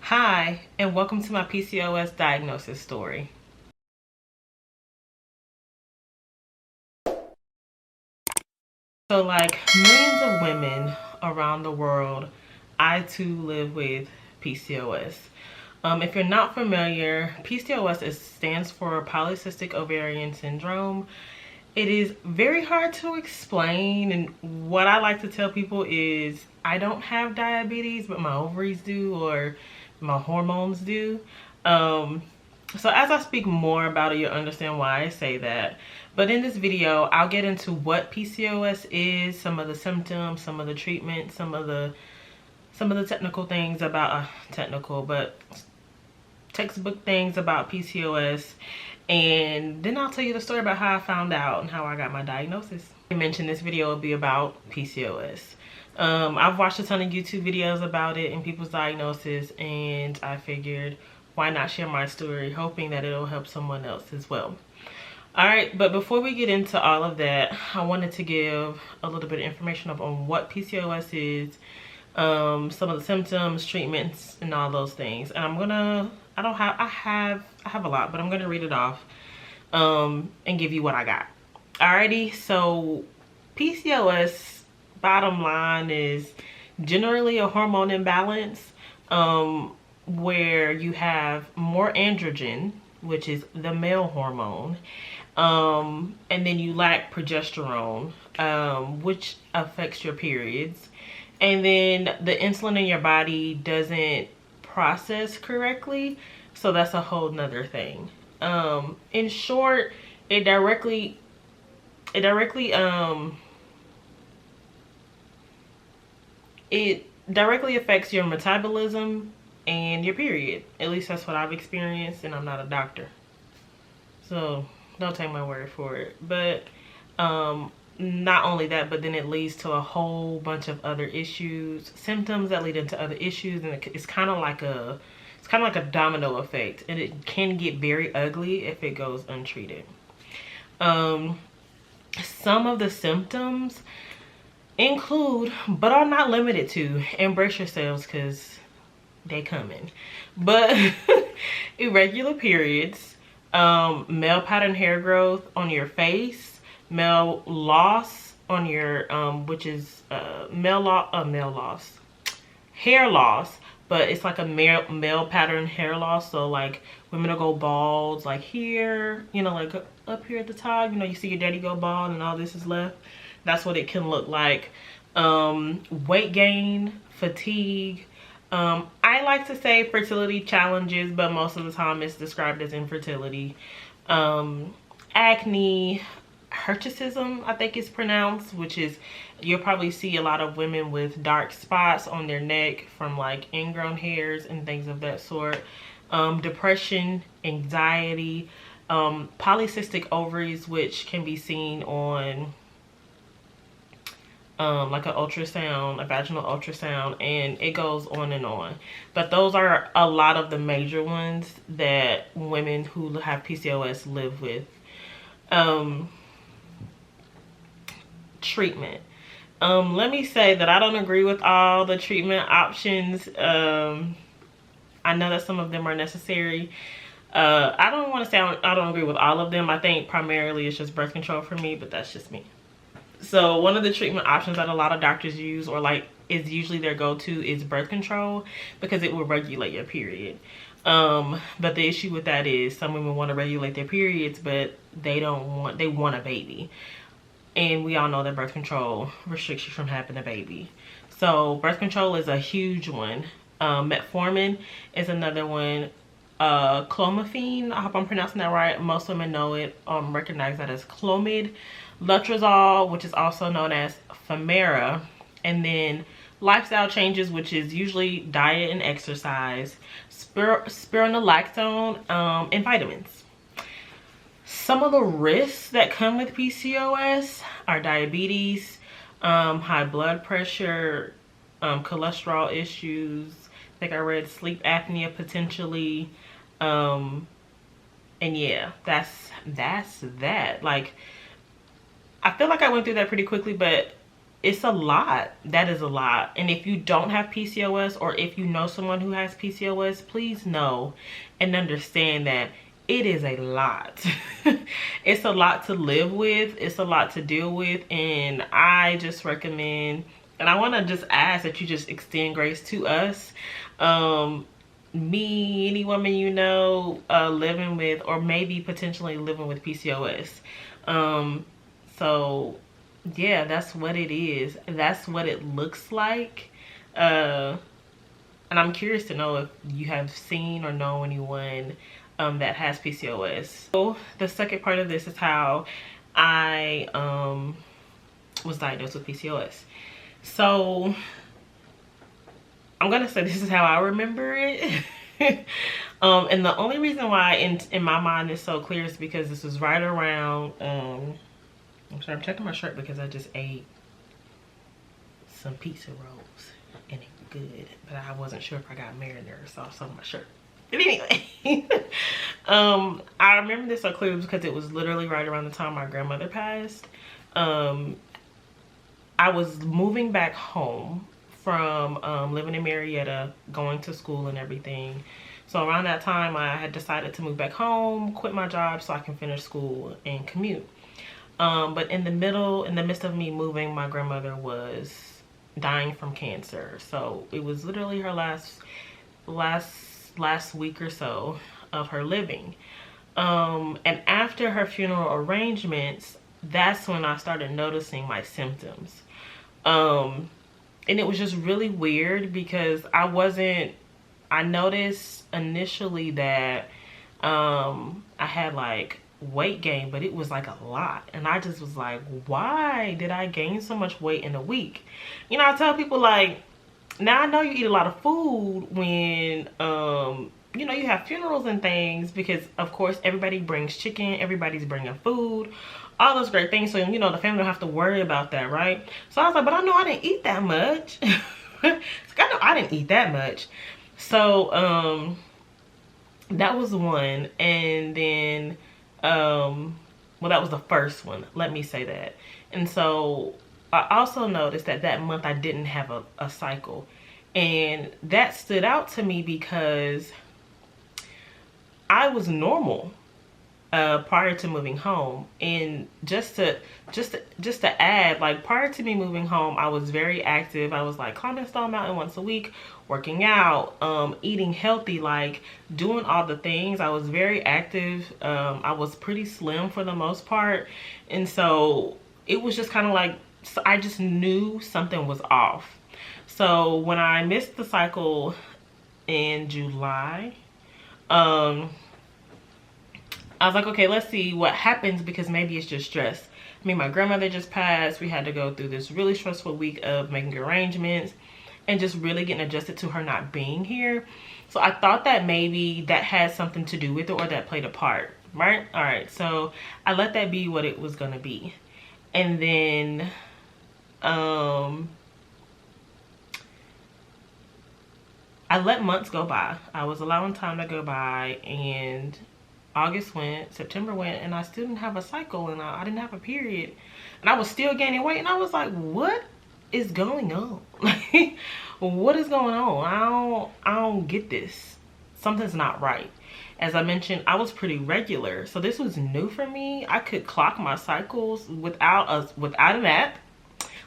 Hi, and welcome to my PCOS diagnosis story. So like millions of women around the world, I too live with PCOS. If you're not familiar, PCOS stands for polycystic ovarian syndrome. It is very hard to explain, and what I like to tell people is I don't have diabetes, but my ovaries do, or my hormones do. So as I speak more about it, you'll understand why I say that. But in this video, I'll get into what PCOS is, some of the symptoms, some of the treatment, some of the technical things about textbook things about PCOS, and then I'll tell you the story about how I found out and how I got my diagnosis. I mentioned this video will be about PCOS. I've watched a ton of YouTube videos about it and people's diagnosis, and I figured why not share my story, hoping that it'll help someone else as well. All right, but before we get into all of that, I wanted to give a little bit of information on what PCOS is, some of the symptoms, treatments, and all those things. And I have a lot, but I'm gonna read it off and give you what I got. Alrighty, so PCOS, bottom line, is generally a hormone imbalance where you have more androgen, which is the male hormone, and then you lack progesterone, which affects your periods, and then the insulin in your body doesn't process correctly, so that's a whole nother thing. In short, it directly affects your metabolism and your period. At least that's what I've experienced, and I'm not a doctor, so don't take my word for it. But not only that, but then it leads to a whole bunch of other issues, symptoms that lead into other issues, and it's kind of like a domino effect, and it can get very ugly if it goes untreated. Some of the symptoms include, but are not limited to, and brace yourselves because they coming, but irregular periods, male pattern hair growth on your face, male loss on your hair loss, but it's like a male pattern hair loss. So like women will go bald, like here, you know, like up here at the top, you know, you see your daddy go bald and all this is left. That's what it can look like. Weight gain, fatigue. I like to say fertility challenges, but most of the time it's described as infertility. Acne, hirsutism, I think it's pronounced, which is, you'll probably see a lot of women with dark spots on their neck from like ingrown hairs and things of that sort. Depression, anxiety, polycystic ovaries, which can be seen on like an ultrasound, a vaginal ultrasound, and it goes on and on. But those are a lot of the major ones that women who have PCOS live with. Treatment. Let me say that I don't agree with all the treatment options. I know that some of them are necessary. I don't want to say I don't agree with all of them. I think primarily it's just birth control for me, but that's just me. So one of the treatment options that a lot of doctors use, or like is usually their go-to, is birth control, because it will regulate your period. But the issue with that is some women want to regulate their periods, but they want a baby. And we all know that birth control restricts you from having a baby. So birth control is a huge one. Metformin is another one. Clomiphene, I hope I'm pronouncing that right. Most women know it, recognize that as Clomid. Letrozole, which is also known as Femera. And then lifestyle changes, which is usually diet and exercise, spironolactone, and vitamins. Some of the risks that come with PCOS are diabetes, high blood pressure, cholesterol issues. I think I read sleep apnea potentially. And yeah, that's that. Like, I feel like I went through that pretty quickly, but it's a lot. That is a lot. And if you don't have PCOS, or if you know someone who has PCOS, please know and understand that it is a lot. It's a lot to live with. It's a lot to deal with. And I just recommend, and I want to just ask that you just extend grace to us. Me, any woman you know, living with, or maybe potentially living with PCOS. So yeah, that's what it is. That's what it looks like. And I'm curious to know if you have seen or know anyone that has PCOS. So the second part of this is how I was diagnosed with PCOS. So I'm gonna say this is how I remember it. And the only reason why in my mind is so clear is because this was right around I'm sorry, I'm checking my shirt because I just ate some pizza rolls and it's good, but I wasn't sure if I got marinara sauce on my shirt. But anyway, I remember this so clearly because it was literally right around the time my grandmother passed. I was moving back home from living in Marietta, going to school and everything. So around that time, I had decided to move back home, quit my job so I can finish school and commute. But in the midst of me moving, my grandmother was dying from cancer. So it was literally her last week or so of her living. And after her funeral arrangements, that's when I started noticing my symptoms. And it was just really weird because I noticed initially that I had like weight gain, but it was like a lot. And I just was like, why did I gain so much weight in a week? You know, I tell people like, now I know you eat a lot of food when, you know, you have funerals and things, because of course everybody brings chicken, everybody's bringing food, all those great things. So, you know, the family don't have to worry about that, right? So I was like, but I know I didn't eat that much. Like, I know I didn't eat that much. So, that was one. And then, well, that was the first one. Let me say that. And so I also noticed that that month I didn't have a cycle. And that stood out to me because I was normal prior to moving home. And just to add, like, prior to me moving home, I was very active. I was like climbing Stone Mountain once a week, working out, eating healthy, like doing all the things. I was very active. I was pretty slim for the most part. And so it was just kind of like, so I just knew something was off. So when I missed the cycle in July, I was like, okay, let's see what happens, because maybe it's just stress. I mean, my grandmother just passed. We had to go through this really stressful week of making arrangements and just really getting adjusted to her not being here. So I thought that maybe that had something to do with it, or that played a part, right? All right, so I let that be what it was gonna be. And then, I let months go by. I was allowing time to go by, and August went, September went, and I still didn't have a cycle, and I didn't have a period, and I was still gaining weight. And I was like, what is going on? Like, what is going on? I don't get this. Something's not right. As I mentioned, I was pretty regular, so this was new for me. I could clock my cycles without an app.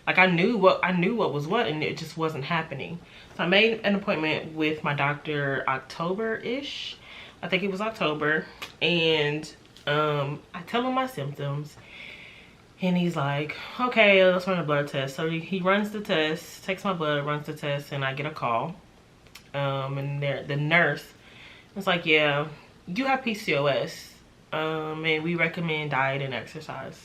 Like, I knew what was what, and it just wasn't happening. So I made an appointment with my doctor October-ish. I think it was October. And I tell him my symptoms. And he's like, okay, let's run a blood test. So he runs the test, takes my blood, runs the test, and I get a call. And the nurse was like, yeah, you have PCOS. And we recommend diet and exercise.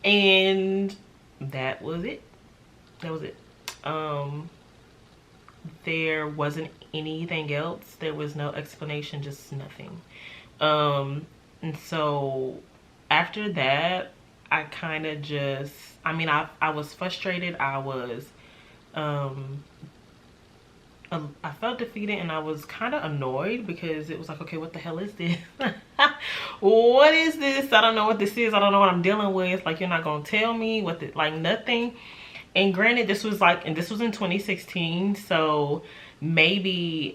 And that was it. That was it. There wasn't anything else. There was no explanation, just nothing. And so after that, I kind of just, I mean, I was frustrated. I was, I felt defeated, and I was kind of annoyed because it was like, okay, what the hell is this? What is this? I don't know what this is. I don't know what I'm dealing with. Like, you're not gonna tell me what the, like, nothing. And granted, this was like, and this was in 2016, so maybe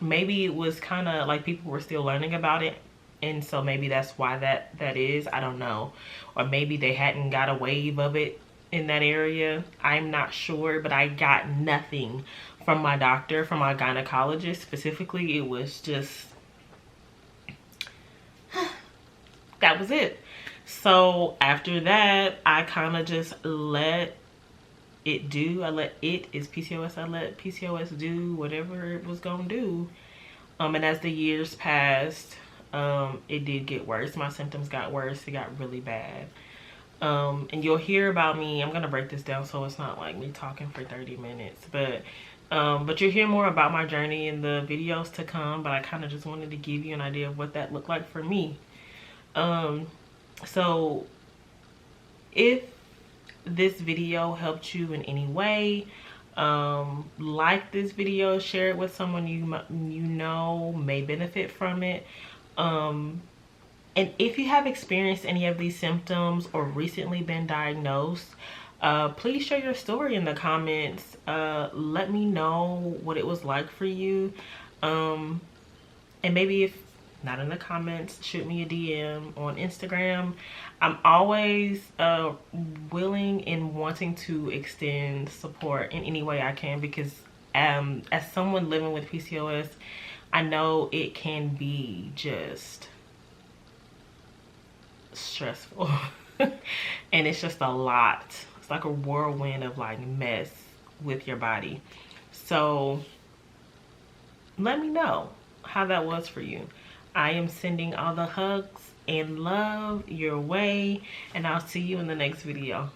maybe it was kind of like people were still learning about it, and so maybe that's why that is. I don't know. Or maybe they hadn't got a wave of it in that area. I'm not sure, but I got nothing from my doctor, from my gynecologist specifically. It was just that was it. So after that, I kind of just let it do. I let it is PCOS. I let PCOS do whatever it was gonna do. And as the years passed, it did get worse. My symptoms got worse. It got really bad. And you'll hear about me. I'm gonna break this down so it's not like me talking for 30 minutes, but you'll hear more about my journey in the videos to come. But I kind of just wanted to give you an idea of what that looked like for me. So if this video helped you in any way, like this video, share it with someone you know may benefit from it. And if you have experienced any of these symptoms or recently been diagnosed, please share your story in the comments. Let me know what it was like for you. And maybe if not in the comments, shoot me a DM on Instagram. I'm always willing and wanting to extend support in any way I can, because as someone living with PCOS, I know it can be just stressful. And it's just a lot. It's like a whirlwind of like mess with your body. So let me know how that was for you. I am sending all the hugs and love your way, and I'll see you in the next video.